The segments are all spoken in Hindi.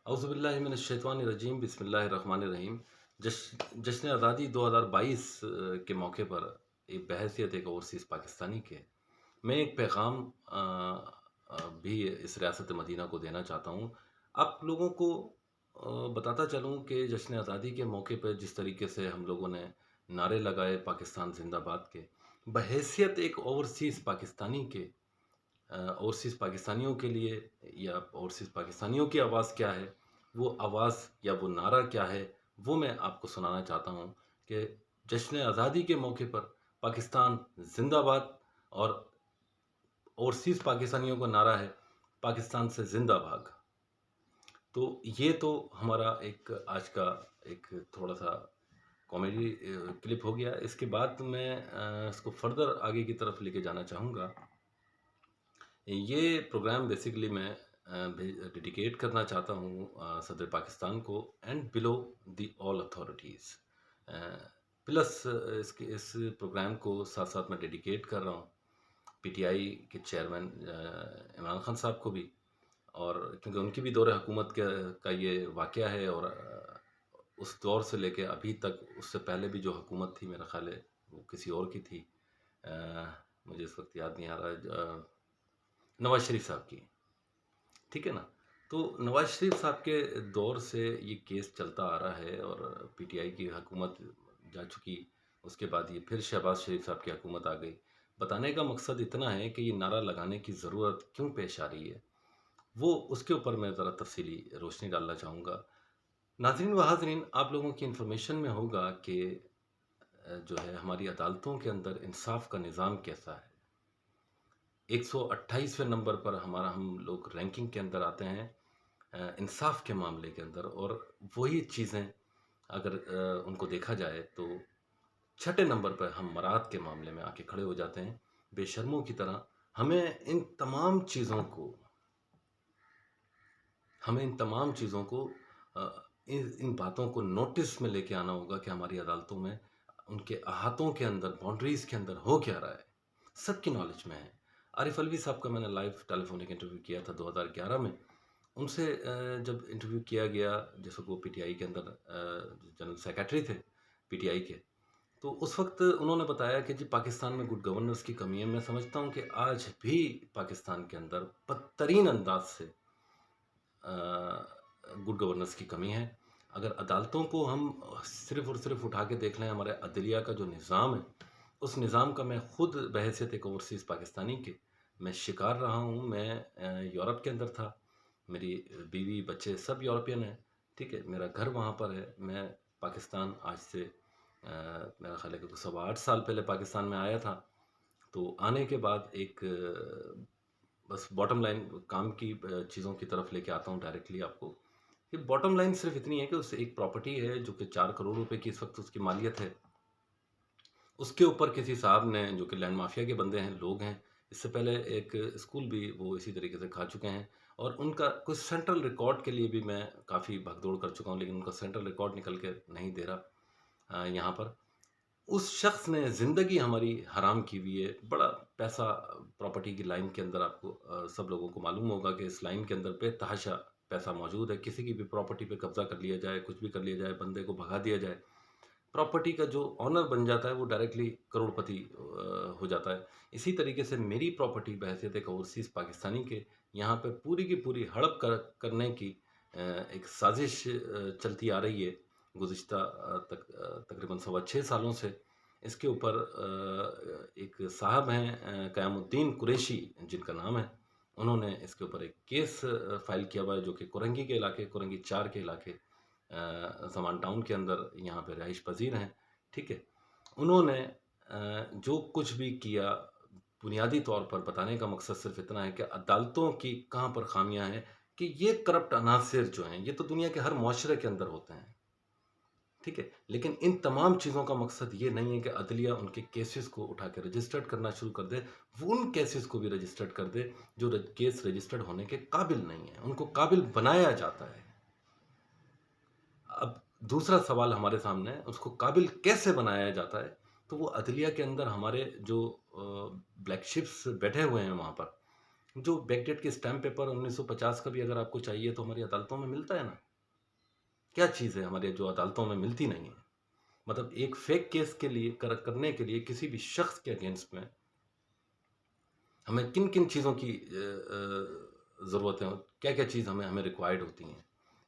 औज़ुबिल्लाहिमिनश्शैतानिर्रजीम बिस्मिल्लाहिर्रहमानिर्रहीम। जश्न आज़ादी 2022 के मौके पर एक बहैसियत एक ओवरसीज़ पाकिस्तानी के मैं एक पैगाम भी इस रियासत मदीना को देना चाहता हूँ। आप लोगों को बताता चलूँ कि जश्न आज़ादी के मौके पे जिस तरीके से हम लोगों ने नारे लगाए पाकिस्तान ज़िंदाबाद के, बहैसियत एक ओवरसीज़ पाकिस्तानी के ओवरसीज़ पाकिस्तानियों के लिए या ओवरसीज़ पाकिस्तानियों की आवाज़ क्या है, वो आवाज़ या वो नारा क्या है, वो मैं आपको सुनाना चाहता हूँ कि जश्न आज़ादी के मौके पर पाकिस्तान ज़िंदाबाद और ओवरसीज़ पाकिस्तानियों का नारा है, पाकिस्तान से ज़िंदा भाग। तो ये तो हमारा एक आज का एक थोड़ा-सा कॉमेडी क्लिप हो गया। इसके बाद मैं इसको फ़र्दर आगे की तरफ लेके जाना चाहूँगा। ये प्रोग्राम बेसिकली मैं डेडिकेट करना चाहता हूँ सदर पाकिस्तान को and below the all authorities. Plus इसके इस प्रोग्राम को साथ-साथ मैं डेडिकेट कर रहा हूँ पीटीआई के चेयरमैन इमरान खान साहब को भी, और क्योंकि उनकी भी दौर हुकूमत का ये वाक़या है, और उस दौर से लेके अभी तक, उससे पहले भी जो हुकूमत थी मेरा ख़्याल है वो किसी और की थी। मुझे इस वक़्त याद नहीं आ रहा है, नवाज़ शरीफ साहब की, ठीक है ना? तो नवाज़ शरीफ साहब के दौर से ये केस चलता आ रहा है और पीटीआई की हुकूमत जा चुकी, उसके बाद ये फिर शहबाज शरीफ साहब की हुकूमत आ गई। बताने का मकसद इतना है कि ये नारा लगाने की ज़रूरत क्यों पेश आ रही है, वो उसके ऊपर मैं ज़रा तफ़सीली रोशनी डालना चाहूँगा। नाज़रीन व हाज़रीन, आप लोगों की इन्फॉर्मेशन में होगा कि जो है हमारी अदालतों के अंदर इंसाफ़ का निज़ाम कैसा है। 128वें नंबर पर हम लोग रैंकिंग के अंदर आते हैं इंसाफ के मामले के अंदर, और वही चीज़ें अगर उनको देखा जाए तो छठे नंबर पर हम मराद के मामले में आके खड़े हो जाते हैं बेशर्मों की तरह। हमें इन तमाम चीज़ों को हमें इन तमाम चीज़ों को इन बातों को नोटिस में लेके आना होगा कि हमारी अदालतों में उनके अहातों के अंदर, बाउंड्रीज़ के अंदर हो क्या रहा है, सबकी नॉलेज में है। आरिफ अलवी साहब का मैंने लाइव टेलीफोनिक इंटरव्यू किया था 2011 में। उनसे जब इंटरव्यू किया गया, जैसे वो पीटीआई के अंदर जनरल सेक्रेटरी थे पीटीआई के, तो उस वक़्त उन्होंने बताया कि जी पाकिस्तान में गुड गवर्नेंस की कमी है। मैं समझता हूँ कि आज भी पाकिस्तान के अंदर बदतरीन अंदाज़ से गुड गवर्नेंस की कमी है। अगर अदालतों को हम सिर्फ़ और सिर्फ़ उठा के देख लें, हमारे अदलिया का जो निज़ाम है, उस निज़ाम का मैं खुद बहैसियत एक ओवरसीज़ पाकिस्तानी के मैं शिकार रहा हूँ। मैं यूरोप के अंदर था, मेरी बीवी, बच्चे सब यूरोपियन हैं, ठीक है? मेरा घर वहाँ पर है। मैं पाकिस्तान आज से मेरा ख़्याल है कि सवा 8 साल पहले पाकिस्तान में आया था। तो आने के बाद एक बस बॉटम लाइन काम की चीज़ों की तरफ लेके आता हूँ डायरेक्टली आपको, कि बॉटम लाइन सिर्फ़ इतनी है कि उस एक प्रॉपर्टी है जो कि 4 करोड़ रुपए की इस वक़्त उसकी मालियत है। उसके ऊपर किसी साहब ने, जो कि लैंड माफिया के बंदे हैं, लोग हैं, इससे पहले एक स्कूल भी वो इसी तरीके से खा चुके हैं, और उनका कुछ सेंट्रल रिकॉर्ड के लिए भी मैं काफ़ी भागदौड़ कर चुका हूँ, लेकिन उनका सेंट्रल रिकॉर्ड निकल के नहीं दे रहा यहाँ पर। उस शख्स ने ज़िंदगी हमारी हराम की हुई है। बड़ा पैसा प्रॉपर्टी की लाइन के अंदर, आपको सब लोगों को मालूम होगा कि इस लाइन के अंदर बेतहाशा पैसा मौजूद है। किसी की भी प्रॉपर्टी पे कब्ज़ा कर लिया जाए, कुछ भी कर लिया जाए, बंदे को भगा दिया जाए, प्रॉपर्टी का जो ऑनर बन जाता है वो डायरेक्टली करोड़पति हो जाता है। इसी तरीके से मेरी प्रॉपर्टी बहैसियत एक ओवरसीज़ पाकिस्तानी के यहाँ पे पूरी की पूरी हड़प करने की एक साज़िश चलती आ रही है गुज़िश्ता तकरीबन सवा 6 सालों से। इसके ऊपर एक साहब हैं क़यामुद्दीन कुरैशी जिनका नाम है, उन्होंने इसके ऊपर एक केस फ़ाइल किया हुआ है, जो कि कुरंगी के इलाके, कुरंगी 4 के इलाके ज़मान टाउन के अंदर यहाँ पे रहाइश पज़ीर हैं, ठीक है? उन्होंने जो कुछ भी किया, बुनियादी तौर पर बताने का मकसद सिर्फ़ इतना है कि अदालतों की कहाँ पर ख़ामियाँ हैं, कि ये करप्ट अनासिर जो हैं, ये तो दुनिया के हर मुआशरे के अंदर होते हैं, ठीक है? लेकिन इन तमाम चीज़ों का मकसद ये नहीं है कि अदलिया उनके केसेस को उठा के रजिस्टर्ड करना शुरू कर दे, वो उन केसेस को भी रजिस्टर्ड कर दे, जो केस रजिस्टर्ड होने के काबिल नहीं है, उनको काबिल बनाया जाता है। अब दूसरा सवाल हमारे सामने है, उसको काबिल कैसे बनाया जाता है? तो वो अदलिया के अंदर हमारे जो ब्लैक शिप्स बैठे हुए हैं वहाँ पर, जो बैकडेट के स्टैम्प पेपर 1950 का भी अगर आपको चाहिए तो हमारी अदालतों में मिलता है ना। क्या चीज़ है हमारे जो अदालतों में मिलती नहीं है? मतलब एक फेक केस के लिए करने के लिए किसी भी शख्स के अगेंस्ट में हमें किन-किन चीज़ों की ज़रूरत है, क्या-क्या चीज़ हमें हमें रिक्वायर्ड होती हैं।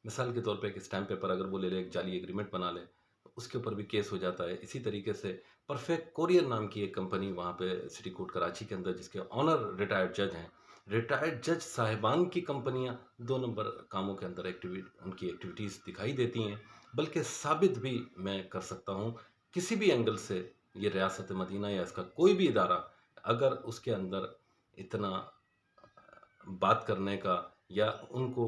मिसाल के तौर पे एक स्टैम्प पेपर अगर वो ले ले, एक जाली एग्रीमेंट बना ले, तो उसके ऊपर भी केस हो जाता है। इसी तरीके से परफेक्ट कोरियर नाम की एक कंपनी वहाँ पे सिटी कोर्ट कराची के अंदर जिसके ओनर रिटायर्ड जज हैं। रिटायर्ड जज साहिबान की कंपनियाँ 2 नंबर कामों के अंदर उनकी एक्टिविटीज़ दिखाई देती हैं। बल्कि साबित भी मैं कर सकता हूँ, किसी भी एंगल से ये रियासत मदीना या इसका कोई भी इदारा अगर उसके अंदर इतना बात करने का या उनको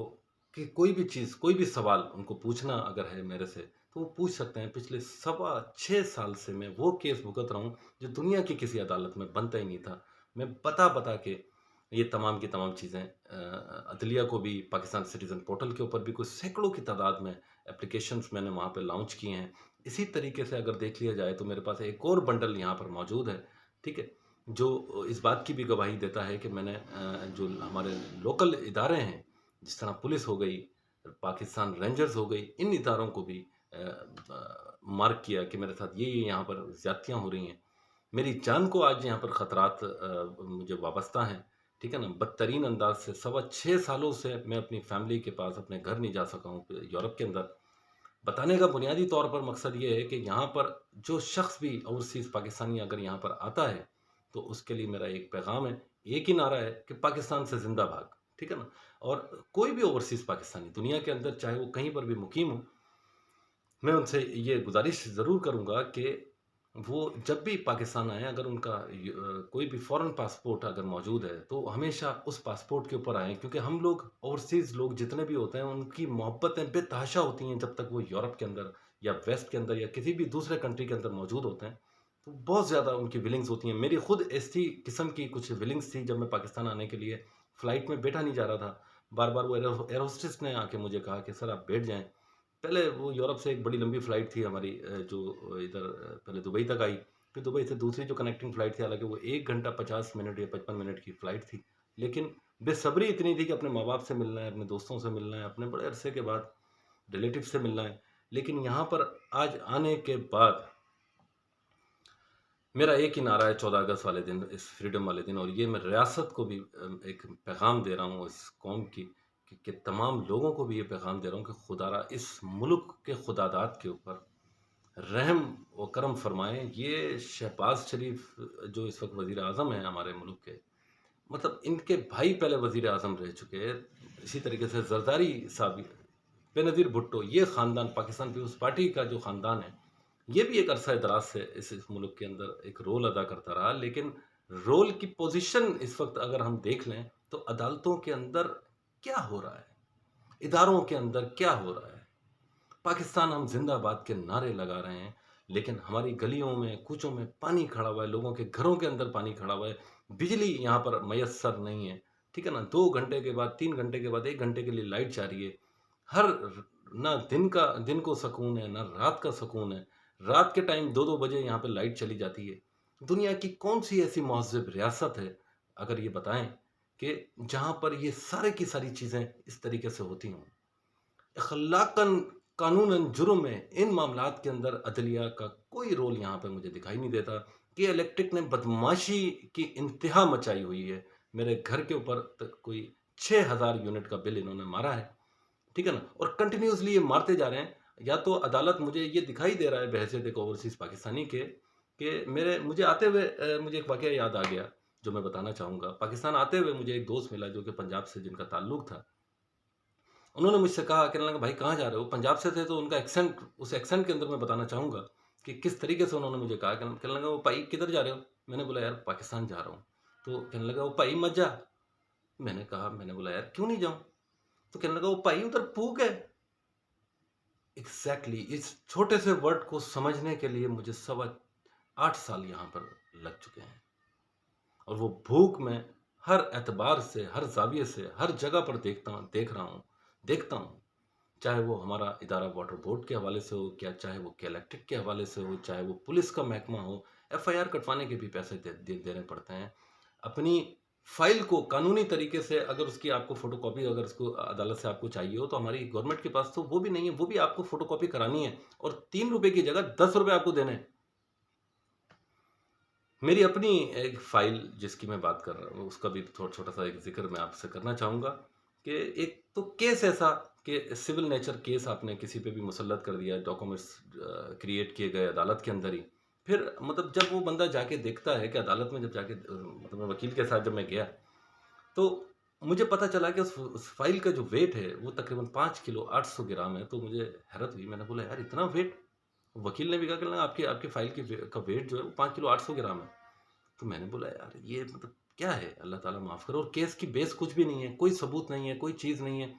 कि कोई भी चीज़, कोई भी सवाल उनको पूछना अगर है मेरे से, तो वो पूछ सकते हैं। पिछले सवा 6 साल से मैं वो केस भुगत रहा हूँ, जो दुनिया की किसी अदालत में बनता ही नहीं था। मैं बता-बता के ये तमाम की तमाम चीज़ें अदलिया को भी पाकिस्तान सिटीज़न पोर्टल के ऊपर भी कुछ सैकड़ों की तादाद में एप्लीकेशंस मैंने वहाँ पे लॉन्च किए हैं। इसी तरीके से अगर देख लिया जाए तो मेरे पास एक और बंडल यहाँ पर मौजूद है, ठीक है? जो इस बात की भी गवाही देता है कि मैंने जो हमारे लोकल इदारे हैं, जिस तरह पुलिस हो गई, पाकिस्तान रेंजर्स हो गई, इन इदारों को भी मार्क किया कि मेरे साथ ये यहाँ पर ज़्यादतियाँ हो रही हैं। मेरी जान को आज यहाँ पर ख़तरात मुझे वाबस्ता हैं, ठीक है ना? बदतरीन अंदाज़ से सवा 6 सालों से मैं अपनी फ़ैमिली के पास अपने घर नहीं जा सका हूँ यूरोप के अंदर। बताने का बुनियादी तौर पर मकसद ये है कि यहाँ पर जो शख्स भी ओवरसीज़ पाकिस्तानी अगर यहाँ पर आता है, तो उसके लिए मेरा एक पैगाम है, एक ही नारा है कि पाकिस्तान से ज़िंदा भाग, ठीक है ना? और कोई भी ओवरसीज़ पाकिस्तानी दुनिया के अंदर चाहे वो कहीं पर भी मुकीम हो, मैं उनसे ये गुज़ारिश ज़रूर करूँगा कि वो जब भी पाकिस्तान आएँ अगर उनका कोई भी फ़ॉरेन पासपोर्ट अगर मौजूद है, तो हमेशा उस पासपोर्ट के ऊपर आएँ क्योंकि हम लोग ओवरसीज़ लोग जितने भी होते हैं, उनकी मोहब्बतें बेतहाशा होती हैं जब तक वो यूरोप के अंदर या वेस्ट के अंदर या किसी भी दूसरे कंट्री के अंदर मौजूद होते हैं, तो बहुत ज़्यादा उनकी विलिंग्स होती हैं। मेरी खुद ऐसी किस्म की कुछ विलिंग्स थी जब मैं पाकिस्तान आने के लिए फ़्लाइट में बैठा नहीं जा रहा था। बार-बार वो एयर होस्टेस ने आके मुझे कहा कि सर आप बैठ जाएँ। पहले वो यूरोप से एक बड़ी लंबी फ़्लाइट थी हमारी जो इधर पहले दुबई तक आई, फिर दुबई से दूसरी जो कनेक्टिंग फ़्लाइट थी, हालाँकि वो 1 घंटा 50 मिनट या 55 मिनट की फ़्लाइट थी। लेकिन बेसब्री इतनी थी कि अपने माँ-बाप से मिलना है, अपने दोस्तों से मिलना है, अपने बड़े अरसे के बाद रिलेटिव से मिलना है। लेकिन यहाँ पर आज आने के बाद मेरा एक ही नारा है 14 अगस्त वाले दिन, इस फ्रीडम वाले दिन और ये मैं रियासत को भी एक पैगाम दे रहा हूँ इस कौम की कि तमाम लोगों को भी ये पैगाम दे रहा हूँ कि खुदारा इस मुल्क के खुदादाद के ऊपर रहम व करम फरमाएँ। ये शहबाज़ शरीफ जो इस वक़्त वज़ीर-ए-आज़म हैं हमारे मुल्क के, मतलब इनके भाई पहले वज़ीर-ए-आज़म रह चुके हैं। इसी तरीके से ज़रदारी साहब, बेनज़ीर भुट्टो, ये ख़ानदान पाकिस्तान पीपल्स पार्टी का जो ख़ानदान है, ये भी एक अरसा दराज से इस मुल्क के अंदर एक रोल अदा करता रहा। लेकिन रोल की पोज़ीशन इस वक़्त अगर हम देख लें, तो अदालतों के अंदर क्या हो रहा है? इदारों के अंदर क्या हो रहा है? पाकिस्तान हम ज़िंदाबाद के नारे लगा रहे हैं, लेकिन हमारी गलियों में, कूचों में पानी खड़ा हुआ है, लोगों के घरों के अंदर पानी खड़ा हुआ है, बिजली यहाँ पर मयस्सर नहीं है, ठीक है ना? 2 घंटे के बाद, 3 घंटे के बाद, 1 घंटे के लिए लाइट जा रही है। हर र ना दिन को सुकून है, ना रात का सुकून है। रात के टाइम 2-2 बजे यहाँ पे लाइट चली जाती है। दुनिया की कौन-सी ऐसी महज़िब रियासत है, अगर ये बताएँ कि जहाँ पर ये सारी की सारी चीज़ें इस तरीके से होती हों? अख़लाक़न, कानूनन जुर्म है, इन मामलात के अंदर अदलिया का कोई रोल यहाँ पे मुझे दिखाई नहीं देता कि इलेक्ट्रिक ने बदमाशी की इंतहा मचाई हुई है। मेरे घर के ऊपर तक कोई 6000 यूनिट का बिल इन्होंने मारा है, ठीक है ना? और कंटिन्यूअसली ये मारते जा रहे हैं। या तो अदालत मुझे ये दिखाई दे रहा है बहैसियत एक ओवरसीज़ पाकिस्तानी के कि मुझे आते हुए मुझे एक वाक़या याद आ गया, जो मैं बताना चाहूँगा। पाकिस्तान आते हुए मुझे एक दोस्त मिला जो कि पंजाब से जिनका ताल्लुक था। उन्होंने मुझसे कहा, कहने लगा भाई कहाँ जा रहे हो? पंजाब से थे तो उनका एक्सेंट, उस एक्सेंट के अंदर मैं बताना चाहूँगा कि किस तरीके से उन्होंने मुझे कहा। कहने लगा, वो भाई किधर जा रहे हो? मैंने बोला यार पाकिस्तान जा रहा हूँ। तो कहने लगा, वो भाई मत जा। मैंने बोला यार क्यों नहीं जाऊँ? तो कहने लगा, वो भाई उधर भूख है। एग्ज़ैक्टली इस छोटे से वर्ड को समझने के लिए मुझे सवा 8 साल यहाँ पर लग चुके हैं। और वो भूख मैं हर एतबार से, हर ज़ाविये से, हर जगह पर देखता हूँ। चाहे वो हमारा इदारा वाटर बोर्ड के हवाले से हो, क्या चाहे वो इलेक्ट्रिक के हवाले से हो, चाहे वो पुलिस का महकमा हो, एफआईआर कटवाने के भी पैसे देने पड़ते हैं। अपनी फाइल को कानूनी तरीके से अगर उसकी आपको फ़ोटोकॉपी अगर उसको अदालत से आपको चाहिए हो, तो हमारी गवर्नमेंट के पास तो वो भी नहीं है, वो भी आपको फ़ोटोकॉपी करानी है और ₹3 की जगह ₹10 आपको देने हैं। मेरी अपनी एक फ़ाइल जिसकी मैं बात कर रहा हूँ, उसका भी छोटा-सा एक ज़िक्र मैं आपसे करना चाहूँगा कि एक तो केस ऐसा कि सिविल नेचर केस आपने किसी पे भी मुसल्लत कर दिया, डॉक्यूमेंट्स क्रिएट किए गए अदालत के अंदर ही। फिर मतलब जब वो बंदा जाके देखता है कि अदालत में जब जाके मतलब वकील के साथ जब मैं गया, तो मुझे पता चला कि उस फ़ाइल का जो वेट है, वो तकरीबन 5 किलो 800 ग्राम है। तो मुझे हैरत हुई, मैंने बोला, "यार इतना वेट?" वकील ने भी कहा कि ना आपकी आपकी फ़ाइल की का वेट जो है वो 5 किलो 800 ग्राम है। तो मैंने बोला, यार ये मतलब क्या है? अल्लाह ताला माफ़ करे, और केस की बेस कुछ भी नहीं है, कोई सबूत नहीं है, कोई चीज़ नहीं है।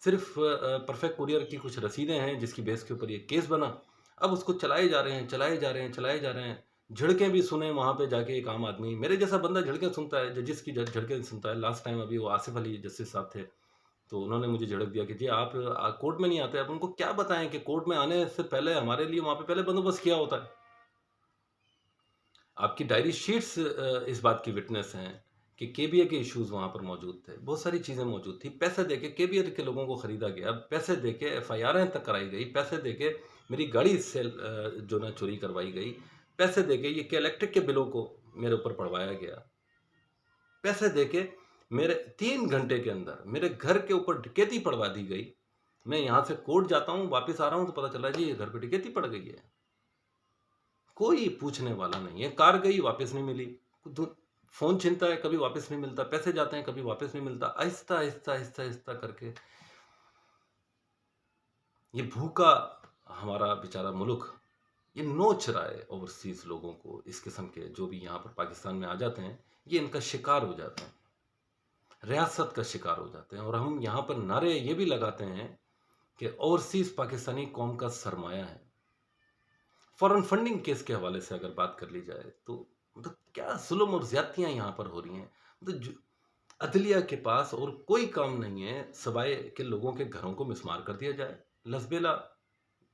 सिर्फ़ परफेक्ट कुरियर की कुछ रसीदें हैं जिसकी बेस के ऊपर ये केस बना। अब उसको चलाए जा रहे हैं, चलाए जा रहे हैं, चलाए जा रहे हैं। झिड़कें भी सुने वहाँ पे जाके एक आम आदमी, मेरे जैसा बंदा झिड़कें सुनता है, जजेस की झिड़कें सुनता है। लास्ट टाइम अभी वो आसिफ अली जस्टिस साहब थे, तो उन्होंने मुझे झिड़क दिया कि जी आप कोर्ट में नहीं आते, आप उनको क्या बताएँ कि कोर्ट में आने से पहले हमारे लिए वहाँ पे पहले बंदोबस्त किया होता है। आपकी डायरी शीट्स इस बात की विटनेस हैं कि केबीए के इश्यूज़ वहाँ पर मौजूद थे। बहुत सारी चीज़ें मौजूद थी। पैसे देके केबीए के लोगों को खरीदा गया, पैसे देके एफआईआरें तक कराई गई, पैसे देके मेरी गाड़ी जो ना चोरी करवाई गई, पैसे देके ये के इलेक्ट्रिक के बिलों को मेरे ऊपर पड़वाया गया। पैसे देके मेरे 3 घंटे के अंदर मेरे घर के ऊपर डकैती पड़वा दी गई। मैं यहाँ से कोर्ट जाता हूँ, वापस आ रहा हूँ तो पता चला जी ये घर पे डकैती पड़ गई है। कोई पूछने वाला नहीं है। कार गई, वापस नहीं मिली। दु फ़ोन छिनता है, कभी वापस नहीं मिलता। पैसे जाते हैं, कभी वापस नहीं मिलता। आहिस्ता, आहिस्ता, आहिस्ता, आहिस्ता करके ये भूखा हमारा बेचारा मुल्क, ये नोच रहा है ओवरसीज़ लोगों को। इस किस्म के जो भी यहाँ पर पाकिस्तान में आ जाते हैं, ये इनका शिकार हो जाते हैं, रियासत का शिकार हो जाते हैं। और हम यहाँ पर नारे ये भी लगाते हैं कि ओवरसीज़ पाकिस्तानी कौम का सरमाया है। फॉरेन फंडिंग केस के हवाले से अगर बात कर ली जाए, तो मतलब क्या जुल्म और ज्यादतियां यहाँ पर हो रही हैं। मतलब अदलिया के पास और कोई काम नहीं है सवाए कि लोगों के घरों को मिसमार कर दिया जाए। लसबेला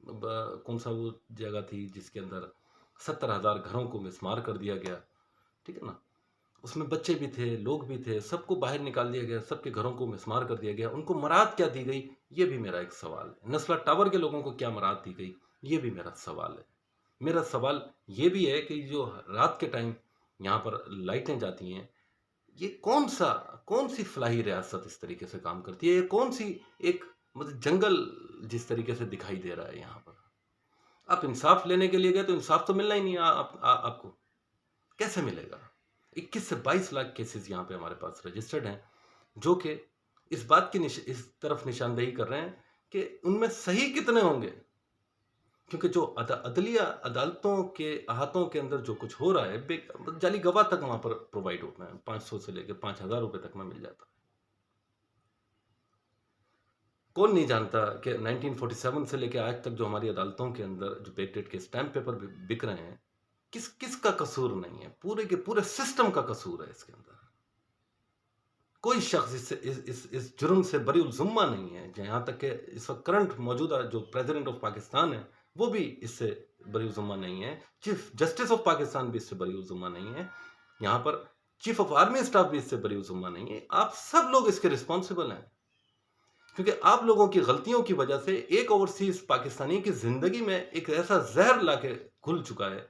कौन सा वो जगह थी जिसके अंदर 70,000 घरों को मिसमार कर दिया गया, ठीक है ना? उसमें बच्चे भी थे, लोग भी थे, सबको बाहर निकाल दिया गया, सबके घरों को मिसमार कर दिया गया। उनको मराद क्या दी गई, ये भी मेरा एक सवाल है। नस्ला टावर के लोगों को क्या मराद दी गई, ये भी मेरा सवाल है। मेरा सवाल ये भी है कि जो रात के टाइम यहाँ पर लाइटें जाती हैं, ये कौन-सी फलाही रियासत इस तरीके से काम करती है? ये कौन-सी एक मतलब जंगल जिस तरीके से दिखाई दे रहा है यहाँ पर। आप इंसाफ लेने के लिए गए तो इंसाफ तो मिलना ही नहीं है आपको। कैसे मिलेगा? 21 से 22 लाख केसेज़ यहाँ पे हमारे पास रजिस्टर्ड हैं, जो कि इस बात की इस तरफ निशानदेही कर रहे हैं कि उनमें सही कितने होंगे? क्योंकि जो अदलिया अदालतों के अहातों के अंदर जो कुछ हो रहा है, जाली गवाह तक वहाँ पर प्रोवाइड होते हैं। 500 से लेके 5,000 रुपए तक में मिल जाता है। कौन नहीं जानता कि 1947 से लेके आज तक जो हमारी अदालतों के अंदर जो बैकडेट के स्टैम्प पेपर बिक रहे हैं, किसका कसूर नहीं है? पूरे के पूरे सिस्टम का कसूर है इसके अंदर। कोई शख्स इस जुर्म से बरी-उल ज़ुम्मा नहीं है। यहाँ तक कि इस वक़्त करंट मौजूदा जो प्रेज़िडेंट ऑफ़ पाकिस्तान है, वो भी इससे बरी-उल ज़ुम्मा नहीं है। चीफ़ जस्टिस ऑफ़ पाकिस्तान भी इससे बरी-उल ज़ुम्मा नहीं है। यहाँ पर चीफ़ ऑफ़ आर्मी स्टाफ़ भी इससे बरी-उल ज़ुम्मा नहीं है। आप सब लोग इसके रिस्पॉन्सिबल हैं। क्योंकि आप लोगों की गलतियों की वजह से एक ओवरसीज़ पाकिस्तानी की ज़िंदगी में एक ऐसा ज़हर लाके घुल चुका है,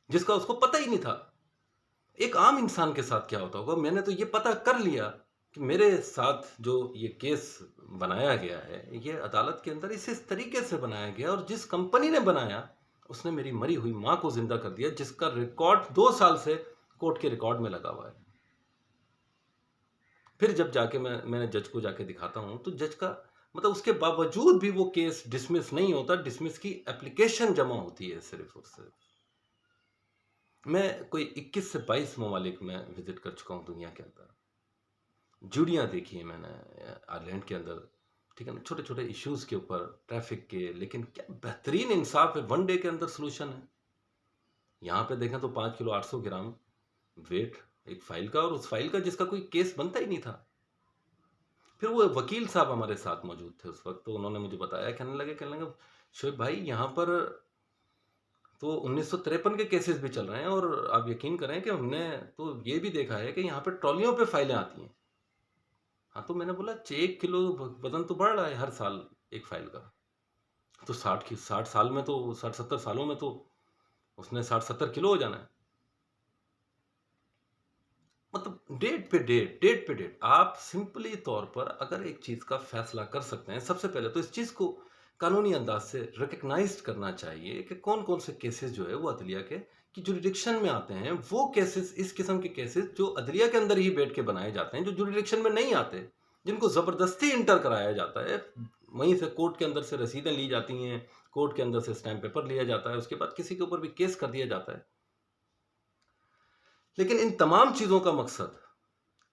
जिसका उसको पता ही नहीं था। एक आम इंसान के साथ क्या होता होगा। मैंने तो ये पता कर लिया कि मेरे साथ जो ये केस बनाया गया है, ये अदालत के अंदर इस तरीके से बनाया गया, और जिस कंपनी ने बनाया उसने मेरी मरी हुई माँ को जिंदा कर दिया, जिसका रिकॉर्ड 2 साल से कोर्ट के रिकॉर्ड में लगा हुआ है। फिर जब जाके मैंने जज को जाके दिखाता हूँ, तो जज का मतलब उसके बावजूद भी वो केस डिसमिस नहीं होता। डिसमिस की एप्लीकेशन जमा होती है सिर्फ और सिर्फ। मैं कोई 21 से 22 ममालिक में विजिट कर चुका हूँ दुनिया के अंदर। जुड़ियाँ देखी हैं मैंने आयरलैंड के अंदर, ठीक है ना? छोटे-छोटे इश्यूज़ के ऊपर, ट्रैफ़िक के, लेकिन क्या बेहतरीन इंसाफ़ है, 1 डे के अंदर सॉल्यूशन है। यहाँ पे देखें तो 5 किलो 800 ग्राम वेट एक फ़ाइल का, और उस फ़ाइल का जिसका कोई केस बनता ही नहीं था। फिर वो वकील साहब हमारे साथ मौजूद थे उस वक़्त, तो उन्होंने मुझे बताया, कहने लगे, "शोएब भाई, यहाँ पर तो 1953 के केसेस भी चल रहे हैं और आप यकीन करें कि हमने तो ये भी देखा है कि यहाँ पे ट्रॉलियों पे फाइलें आती हैं। हाँ, तो मैंने बोला 1 किलो वज़न तो बढ़ रहा है हर साल एक फाइल का। तो 60 साल में तो 60-70 सालों में तो उसने 60-70 किलो हो जाना है। मतलब डेट पे डेट आप सिंपली तौर पर अगर एक चीज़ का फैसला कर सकते हैं, सबसे पहले तो इस चीज़ को कानूनी अंदाज से रिकॉग्नाइज्ड करना चाहिए कि कौन-कौन से केसेस जो है वो अदलिया के की जुरिडिक्शन में आते हैं। वो केसेस इस किस्म के केसेस जो अदलिया के अंदर ही बैठ के बनाए जाते हैं, जो जुरिडिक्शन में नहीं आते, जिनको ज़बरदस्ती इंटर कराया जाता है। वहीं से कोर्ट के अंदर से रसीदें ली जाती हैं, कोर्ट के अंदर से स्टैम्प पेपर लिया जाता है, उसके बाद किसी के ऊपर भी केस कर दिया जाता है। लेकिन इन तमाम चीज़ों का मकसद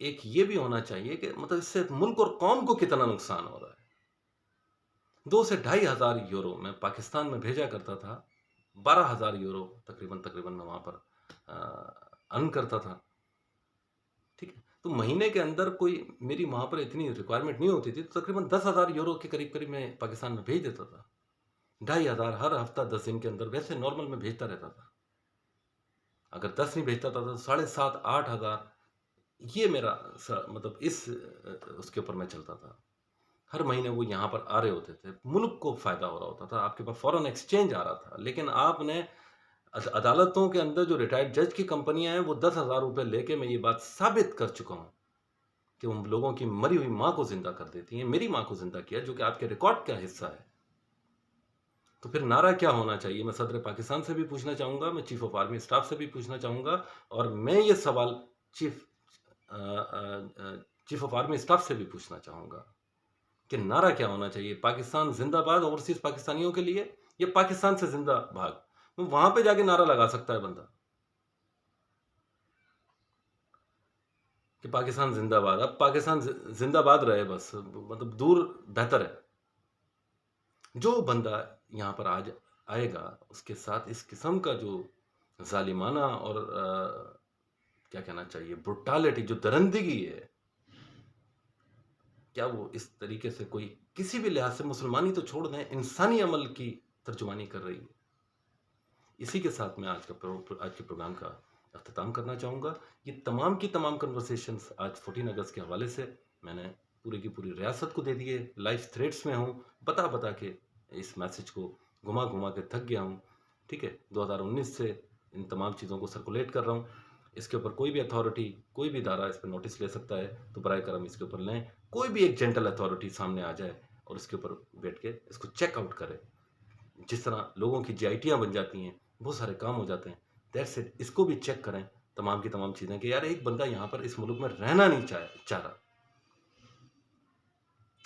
एक ये भी होना चाहिए कि मतलब इससे मुल्क और कौम को कितना नुकसान हो रहा है। 2 से ढाई हज़ार यूरो मैं पाकिस्तान में भेजा करता था। 12,000 यूरो तकरीबन मैं वहाँ पर अर्न करता था। ठीक है? तो महीने के अंदर कोई मेरी वहाँ पर इतनी रिक्वायरमेंट नहीं होती थी, तो तकरीबन 10,000 यूरो के करीब-करीब मैं पाकिस्तान में भेज देता था। 2,500 हर हफ्ता 10 दिन के अंदर वैसे नॉर्मल मैं भेजता रहता था। अगर 10 नहीं भेजता था तो 7,500-8,000 ये मेरा मतलब इस उसके ऊपर मैं चलता था। हर महीने वो यहाँ पर आ रहे होते थे। मुल्क को फ़ायदा हो रहा होता था, आपके पास फ़ॉरेन एक्सचेंज आ रहा था। लेकिन आपने अदालतों के अंदर जो रिटायर्ड जज की कंपनियाँ हैं, वो 10,000 रुपए लेके मैं ये बात साबित कर चुका हूँ कि उन लोगों की मरी हुई माँ को ज़िंदा कर देती हैं। मेरी माँ को ज़िंदा किया, जो कि आपके रिकॉर्ड का हिस्सा है। तो फिर नारा क्या होना चाहिए? मैं सदर पाकिस्तान से भी पूछना चाहूँगा, मैं चीफ़ ऑफ आर्मी स्टाफ से भी पूछना चाहूँगा और मैं ये सवाल chief a chief of army staff से भी पूछना चाहूँगा कि नारा क्या होना चाहिए? पाकिस्तान ज़िंदाबाद ओवरसीज़ पाकिस्तानियों के लिए या पाकिस्तान से ज़िंदा भाग? तो वहाँ पे जाके नारा लगा सकता है बंदा कि पाकिस्तान ज़िंदाबाद। अब पाकिस्तान ज़िंदाबाद रहे बस, मतलब दूर बेहतर है। जो बंदा यहाँ पर आज आएगा, उसके साथ इस किस्म का जो ज़ालिमाना और क्या कहना चाहिए, ब्रुटालिटी जो दरिंदगी है, क्या वो इस तरीके से कोई किसी भी लिहाज से मुसलमानी तो छोड़ दें, इंसानी अमल की तर्जुमानी कर रही है? इसी के साथ मैं आज के प्रोग्राम का अख्ताम करना चाहूँगा। ये तमाम की तमाम कन्वर्सेशंस आज 14 अगस्त के हवाले से मैंने पूरी की पूरी रियासत को दे दिए। लाइफ थ्रेट्स में हूँ, बता-बता के इस मैसेज को घुमा-घुमा के थक गया हूँ। ठीक है? 2019 से इन तमाम चीज़ों को सर्कुलेट कर रहा हूँ। इसके ऊपर कोई भी अथॉरिटी, कोई भी इदारा इस पे नोटिस ले सकता है, तो बराए करम इसके ऊपर लें। कोई भी एक जेंटल अथॉरिटी सामने आ जाए और इसके ऊपर बैठ के इसको चेक आउट करे। जिस तरह लोगों की जीआईटियाँ बन जाती हैं, बहुत सारे काम हो जाते हैं, दैट्स इट। इसको भी चेक करें, तमाम की तमाम चीज़ें कि यार एक बंदा यहाँ पर इस मुल्क में रहना नहीं चाह रहा।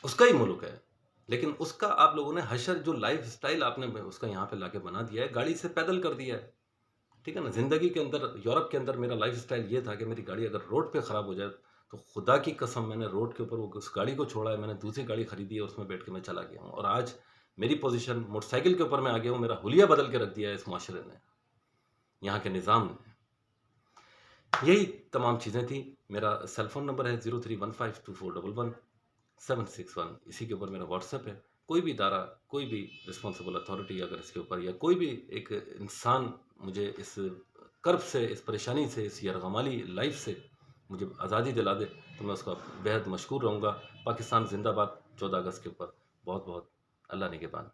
उसका ही मुल्क है, लेकिन उसका आप लोगों ने हशर जो लाइफ़स्टाइल आपने उसका यहाँ पे लाके बना दिया है, गाड़ी से पैदल कर दिया है। ठीक है ना? ज़िंदगी के अंदर यूरोप के अंदर मेरा लाइफ़स्टाइल ये था कि मेरी गाड़ी अगर रोड पे ख़राब हो जाए, तो खुदा की कसम मैंने रोड के ऊपर वो उस गाड़ी को छोड़ा है, मैंने दूसरी गाड़ी खरीदी है, उसमें बैठ के मैं चला गया हूँ और आज मेरी पोज़ीशन मोटरसाइकिल के ऊपर मैं आ गया हूँ, मेरा हुलिया बदल के रख दिया है इस मुआशरे ने, यहाँ के निज़ाम ने। यही तमाम चीज़ें थी। मेरा सेल फ़ोन नंबर है 03152411 इसी के ऊपर मेरा व्हाट्सएप है। कोई भी इदारा, कोई भी रिस्पॉन्सिबल अथॉरिटी अगर इसके ऊपर या कोई भी एक इंसान मुझे इस कर्ब से, इस परेशानी से, इस यरगमाली लाइफ़ से मुझे आज़ादी दिला दे, तो मैं उसका बेहद मशकूर रहूँगा। पाकिस्तान ज़िंदाबाद 14 अगस्त के ऊपर। बहुत-बहुत अल्लाह निगहबान।